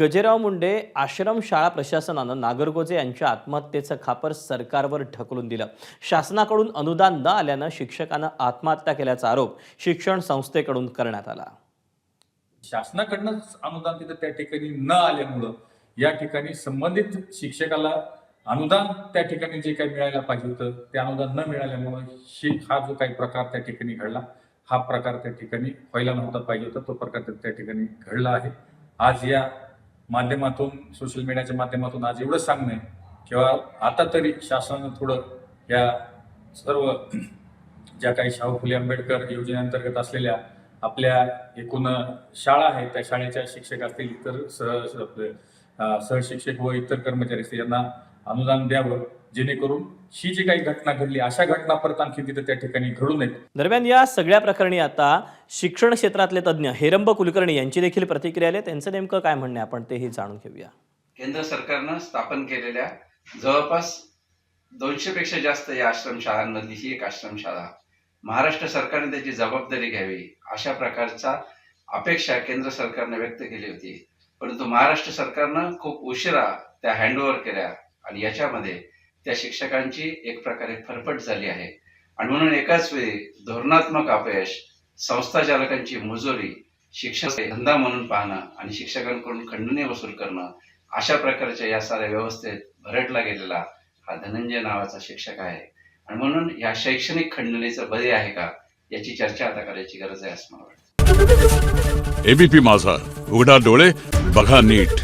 गजेराव मुंडे आश्रमशाळा प्रशासनानं नागरगोजे यांच्या आत्महत्येचं खापर सरकारवर ढकलून दिलं। शासनाकडून अनुदान न आल्यानं शिक्षकानं आत्महत्या केल्याचा आरोप शिक्षण संस्थेकडून करण्यात आला। शासनाकडूनच अनुदान तिथे त्या ठिकाणी न आल्यामुळे या ठिकाणी संबंधित शिक्षकाला अनुदान त्या ठिकाणी जे काही मिळायला पाहिजे होतं ते अनुदान न मिळाल्यामुळे हा जो काही प्रकार त्या ठिकाणी घडला, हा प्रकार त्या ठिकाणी व्हायला नव्हता पाहिजे होता, तो प्रकार त्या ठिकाणी घडला आहे। आज या माध्यमातून, सोशल मीडियाच्या माध्यमातून आज एवढं सांगणं आहे किंवा आता तरी शासनानं थोडं या सर्व ज्या काही शाहू फुले आंबेडकर योजनेअंतर्गत असलेल्या आपल्या एकूण शाळा आहेत त्या शाळेच्या शिक्षक असतील, इतर सहशिक्षक व इतर कर्मचारी असतील यांना अनुदान द्यावं, जेणेकरून ही जी काही घटना घडली अशा घटना परत आणखी तिथे त्या ठिकाणी घडू नयेत। दरम्यान या सगळ्या प्रकरणी आता शिक्षण क्षेत्रातले तज्ञ हेरंब कुलकर्णी यांची देखील प्रतिक्रिया आली। त्यांचं नेमकं काय म्हणणं आहे आपण तेही जाणून घेऊया। केंद्र सरकारनं स्थापन केलेल्या जवळपास 200 पेक्षा जास्त या आश्रमशाळांमधली ही एक आश्रमशाळा, महाराष्ट्र सरकारने त्याची जबाबदारी घ्यावी अशा प्रकारचा अपेक्षा केंद्र सरकारने व्यक्त केली होती, परंतु महाराष्ट्र सरकारनं खूप उशिरा त्या हँडओव्हर केल्या आणि याच्यामध्ये त्या शिक्षकांची एक प्रकारे फरफट झाली आहे। आणि म्हणून एकाच वेळी धोरणात्मक अपयश, संस्था चालकांची मुजोरी, शिक्षक धंदा म्हणून पाहणं आणि शिक्षकांकडून खंडणी वसूल करणं, अशा प्रकारच्या या साऱ्या व्यवस्थेत भरडला गेलेला हा धनंजय नावाचा शिक्षक आहे। आणि म्हणून या शैक्षणिक खंडणीचं बळी आहे का याची चर्चा आता करायची गरज आहे असं मला वाटतं। एबीपी माझा, उघडा डोळे बघा नीट।